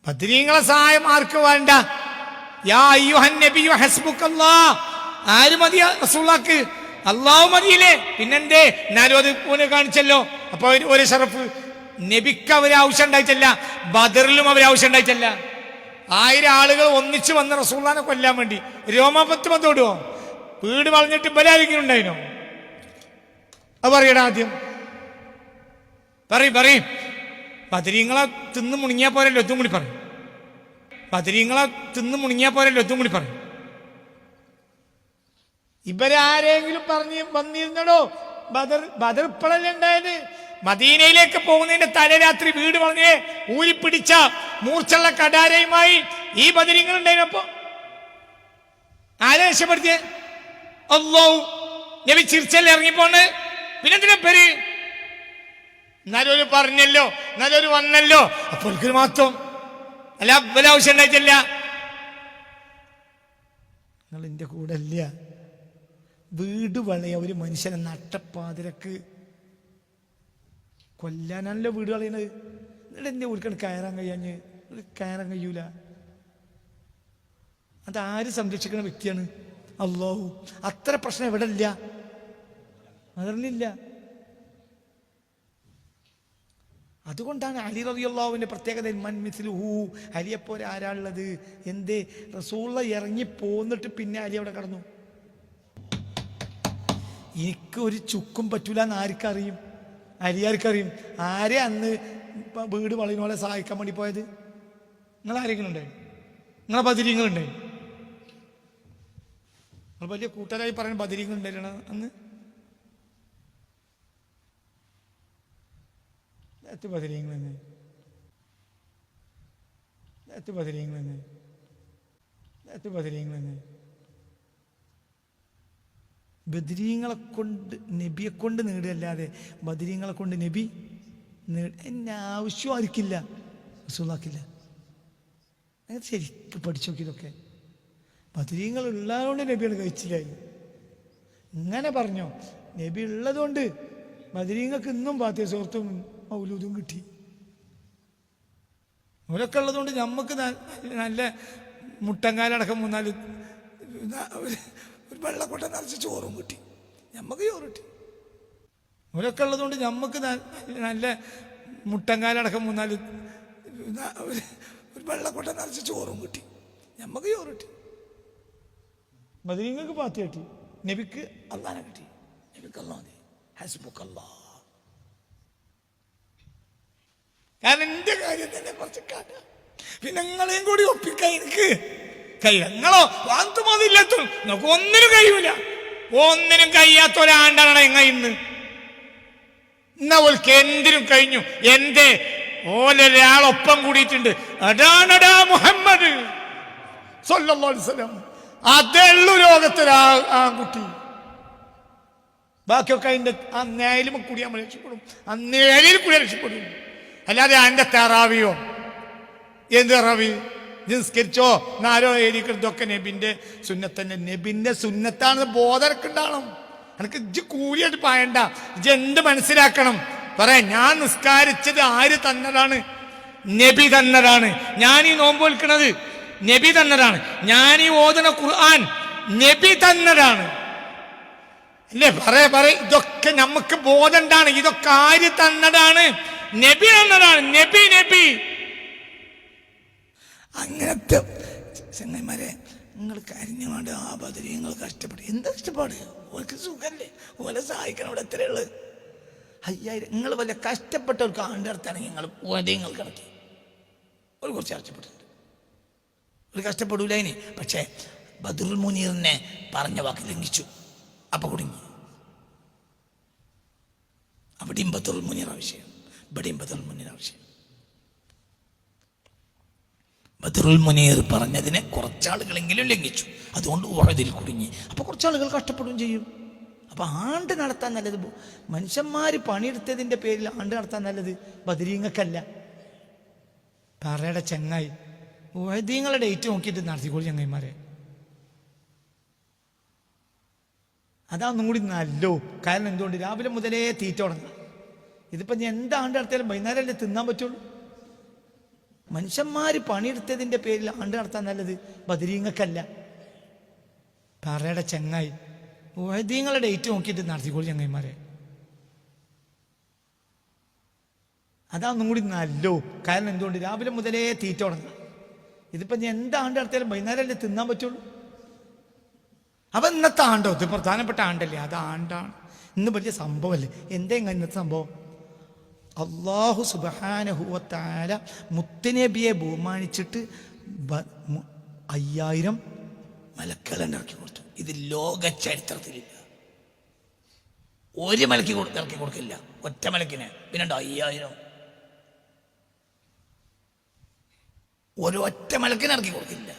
ബദരീങ്ങളെ സഹായം ആർക്ക് വേണ്ട? യാ അയ്യുഹൻ നബിയു ഹസ്ബുക്കല്ലാഹ്. ആര് മതി റസൂലുള്ളാഹിക്ക്? അല്ലാഹു മതിയില്ലേ? പിന്നെന്തേ? എന്നാലും അത് ഓനെ കാണിച്ചല്ലോ. അപ്പൊ ഒരു ഷറഫ്. നബിക്ക് അവര് ആവശ്യം ഉണ്ടായിട്ടല്ല, ബദറിലും അവർ ആവശ്യം ഉണ്ടായിട്ടല്ല. 1000 ആളുകൾ ഒന്നിച്ചു വന്ന റസൂലുള്ളാഹിനെ കൊല്ലാൻ വേണ്ടി രോമാപത്ത് ബന്ധോടുവോ? വീട് വളഞ്ഞിട്ട് ബലാരിക്കും ഉണ്ടായിനോ? അത് പറയടാ ആദ്യം. പറയും ബദരീങ്ങളെ തിന്ന് മുണിങ്ങിയാ പോരല്ലോ, ഒത്തും കൂടി പറയും. ബദരീങ്ങളെ തിന്ന് മുണിങ്ങിയാ പോരല്ലോ, ഒത്തും കൂടി പറയും. ഇവരാരെങ്കിലും പറഞ്ഞ് വന്നിരുന്നടോ? ബദർ ഇപ്പോഴല്ലേ ഉണ്ടായത്? മദീനയിലേക്ക് പോകുന്നതിന്റെ തലേരാത്രി വീട് വളഞ്ഞ് ഊരിപ്പിടിച്ച മൂർച്ചുള്ള കടാരയുമായി ഈ ബദരീങ്ങൾ ഉണ്ടായിരുന്നപ്പോ ആരെ രക്ഷപ്പെടുത്തിയേ? അല്ലാഹു. നബി ചിരിച്ചല്ലേ ഇറങ്ങിപ്പോണ്? പിന്നെന്തിനാ പേര്? എന്നാലും പറഞ്ഞല്ലോ, എന്നാലും വന്നല്ലോ. അപ്പോൾ മാത്രം അല്ല, ആവശ്യം ഉണ്ടായിട്ടില്ല. നിങ്ങൾ എന്റെ കൂടെ അല്ല. വീട് വളയ ഒരു മനുഷ്യനെ നട്ടപ്പാതിരക്ക് കൊല്ലാനല്ലോ വീട് കളയണത്. എന്നിട്ട് എന്റെ വീട്ടിൽ കയറാൻ കഴിയൂല. അതാര് സംരക്ഷിക്കുന്ന വ്യക്തിയാണ്? അല്ലാഹു. അത്ര പ്രശ്നം എവിടെ ഇല്ല, അതറിഞ്ഞില്ല. അതുകൊണ്ടാണ് അലി റളിയല്ലാഹുവിന്റെ പ്രത്യേകത. മൻ മിസ്ലുഹു. അലിയെപ്പോലെ ആരാളുള്ളത്? എന്തേ? റസൂലുള്ള ഇറങ്ങി പോന്നിട്ട് പിന്നെ അലി അവിടെ കടന്നു. എനിക്ക് ഒരു ചുക്കും പറ്റൂല എന്ന് ആർക്കറിയും? അലിയാർക്കറിയും. ആരെ അന്ന് വീട് വളയുന്നോളെ സഹായിക്കാൻ വേണ്ടി പോയത്? നിങ്ങൾ ആരെങ്കിലും ഉണ്ടായി? നിങ്ങളെ ബദരീങ്ങളുണ്ടായി? നിങ്ങൾ വലിയ കൂട്ടരായി പറയുന്ന ബദരീങ്ങൾ ഉണ്ടായിരുന്നു അന്ന്? ബദരീങ്ങളെന്ന് ബദരീങ്ങളെ കൊണ്ട് നബിയെ കൊണ്ട് നേടുകയല്ലാതെ ബദരീങ്ങളെ കൊണ്ട് നബി എന്നെ ആവശ്യം ആർക്കില്ല, റസൂലുള്ളാഹിക്കില്ല. അങ്ങനെ ശരിക്കും പഠിച്ചു നോക്കിയതൊക്കെ. ബദരീങ്ങൾ ഉള്ളതുകൊണ്ട് നബിയാണ് കഴിച്ചില്ലായി. ഇങ്ങനെ പറഞ്ഞോ? നബി ഉള്ളതുകൊണ്ട് ബദരീങ്ങൾക്ക് ഇന്നും പാത്തിയ സുഹൃത്തും മൗലൂദും കിട്ടി. അവരൊക്കെ ഉള്ളതുകൊണ്ട് നമുക്ക് നല്ല മുട്ടങ്കാലടക്കം 3-4 ഒരു വെള്ളക്കൊട്ട നിറച്ച് ചോറും കിട്ടി. ഞമ്മക്ക് ചോറ് കിട്ടി. അവരൊക്കെ ഉള്ളതുകൊണ്ട് ഞമ്മക്ക് നല്ല മുട്ടങ്കാലടക്കം 3-4 ഒരു വെള്ളക്കൊട്ട നിറച്ച് ചോറും കിട്ടി. ഞമ്മക്ക് ചോറ് കിട്ടി. ബദരീങ്ങൾക്ക് പാത്തി കിട്ടി. നബിക്ക് അല്ലാഹനെ കിട്ടി. നബിക്ക് അല്ലാഹ് ഹസ്ബുക്കല്ലാഹ്. കാരണം എന്റെ കാര്യം തന്നെ കുറച്ച് കാണാം. പിന്നെ നിങ്ങളെയും കൂടി ഒപ്പിക്കാൻ എനിക്ക് കഴിയില്ല. നിങ്ങളോ വാന്തുമതില്ലാത്ത നമുക്ക് ഒന്നിനും കഴിയൂല. ഒന്നിനും കഴിയാത്ത ഒരാണ്ടാണ് എങ്ങ ഇന്ന്. എന്നാ ഓൾക്ക് എന്തിനും കഴിഞ്ഞു. എന്തേ? ഓലൊരാളൊപ്പം കൂടിയിട്ടുണ്ട്. അതാണടാ മുഹമ്മദ് സ്വല്ലല്ലാഹു അലൈഹി വസല്ലം. അതേ ഉള്ളൂ ലോകത്തൊരു ആൺകുട്ടി. ബാക്കിയൊക്കെ അതിന്റെ ആ നേലും കൂടി നമ്മൾ രക്ഷപ്പെടും. ആ നേലിൽ കൂടി രക്ഷപ്പെടും. അല്ലാതെ അതിന്റെ തെറാവിയോ എന്ത് തെറാവി? നിസ്കരിച്ചോ നാരോ എഴുതിക്കുന്നതൊക്കെ നബിന്റെ സുന്നത്തന്നെ. നബിന്റെ സുന്നത്താണെന്ന് ബോധർക്കുണ്ടാവണം. എനിക്ക് ഇജ്ജ് കൂലിയായിട്ട് പായണ്ട. ഇജ്ജ് എന്ത് മനസ്സിലാക്കണം? പറയാ, ഞാൻ നിസ്കാരിച്ചത് ആര് തന്നതാണ്? നബി തന്നതാണ്. ഞാൻ ഈ നോമ്പ് വിൽക്കുന്നത് നബി തന്നതാണ്. ഞാൻ ഈ ഓതുന്ന ഖുർആൻ നബി തന്നതാണ്. അല്ലേ? പറയ ഇതൊക്കെ നമുക്ക് ബോധണ്ടാണ്. ഇതൊക്കെ ആര് തന്നതാണ്? നബി തന്നതാണ്. നബി അങ്ങനത്തെ ചങ്ങന്മാരെ നിങ്ങൾ കരിഞ്ഞു വേണ്ട. ആ ബദരി നിങ്ങൾ കഷ്ടപ്പെട്ട് എന്താ കഷ്ടപ്പാട്? ഓർക്ക് സുഖല്ലേ? ഓലെ സഹായിക്കണം. ഇവിടെ എത്രയുള്ളത്? 5000. നിങ്ങൾ വല്ല കഷ്ടപ്പെട്ടവർക്ക് ആണ്ടർത്താണെങ്കിൽ നിങ്ങൾ ഓരങ്ങൾ കണക്കി ഒരു കുറച്ച് കഷ്ടപ്പെട്ടിട്ടുണ്ട്. ഒരു കഷ്ടപ്പെടൂല ഇനി. പക്ഷേ ബദറുൽ മുനീറിനെ പറഞ്ഞ വാക്ക് ലംഘിച്ചു. അപ്പൊ കുടുങ്ങി. അവിടെയും ബദറുൽ മുനീർ ആവശ്യം, ഇവിടെയും ബദറുൽ മുനീർ ആവശ്യം. ബദറുൽ മുനീർ പറഞ്ഞതിനെ കുറച്ചാളുകളെങ്കിലും ലംഘിച്ചു. അതുകൊണ്ട് ഉറതിൽ കുടുങ്ങി. അപ്പൊ കുറച്ചാളുകൾ കഷ്ടപ്പെടുകയും ചെയ്യും. അപ്പൊ ആണ്ട് നടത്താൻ നല്ലത് മനുഷ്യന്മാര് പണിയെടുത്തതിന്റെ പേരിൽ ആണ്ട് നടത്താൻ നല്ലത് ബദരീങ്ങൾക്കല്ല. പറയുടെ ചങ്ങായി ഉഹദീങ്ങളുടെ ഡേറ്റ് നോക്കിയിട്ട് നടത്തിക്കോളൂ ചങ്ങായിമാരെ. അതൊന്നും കൂടി നല്ലോ. കാരണം എന്തുകൊണ്ട്? രാവിലെ മുതലേ തീറ്റ തുടങ്ങാം. ഇതിപ്പോ ഞാൻ എന്താണ്ട് നടത്തിയാലും വൈകുന്നേരം അല്ലേ തിന്നാൻ പറ്റുള്ളൂ. മനുഷ്യന്മാർ പണിയെടുത്തതിൻ്റെ പേരിൽ ആണ്ട് നടത്താൻ നല്ലത് ബദരീങ്ങക്കല്ല. പറയുടെ ചങ്ങായി വൈദ്യങ്ങളുടെ ഡേറ്റ് നോക്കിയിട്ട് നടത്തിക്കോളൂ ചങ്ങായിമാരെ. അതൊന്നും കൂടി നല്ലോ. കാരണം എന്തുകൊണ്ട് രാവിലെ മുതലേ തീറ്റ തുടങ്ങാം. ഇതിപ്പോൾ ഞാൻ എന്താണ്ട് നടത്തിയാലും വൈകുന്നേരമല്ലേ തിന്നാൻ പറ്റുള്ളൂ. അപ്പം ഇന്നത്തെ ആണ്ടോ, ഇത് പ്രധാനപ്പെട്ട ആണ്ടല്ലേ, അത് ആണ്ടാണ്. ഇന്ന് വലിയ സംഭവമല്ലേ. എന്താ ഇന്നത്തെ സംഭവം? അല്ലാഹു സുബ്ഹാനഹു വ തആല മുത്തുനബിയെ ബഹുമാനിച്ചിട്ട് 5000 മലക്കുകളെ ഇറക്കി കൊടുത്തു. ഇത് ലോക ചരിത്രത്തിലില്ല. ഒരു മലക്ക് ഇറക്കി കൊടുക്കില്ല, ഒറ്റ മലക്കിന്. പിന്നെ 5000 ഒരു ഒറ്റ മലക്കിന് ഇറക്കി കൊടുക്കില്ല.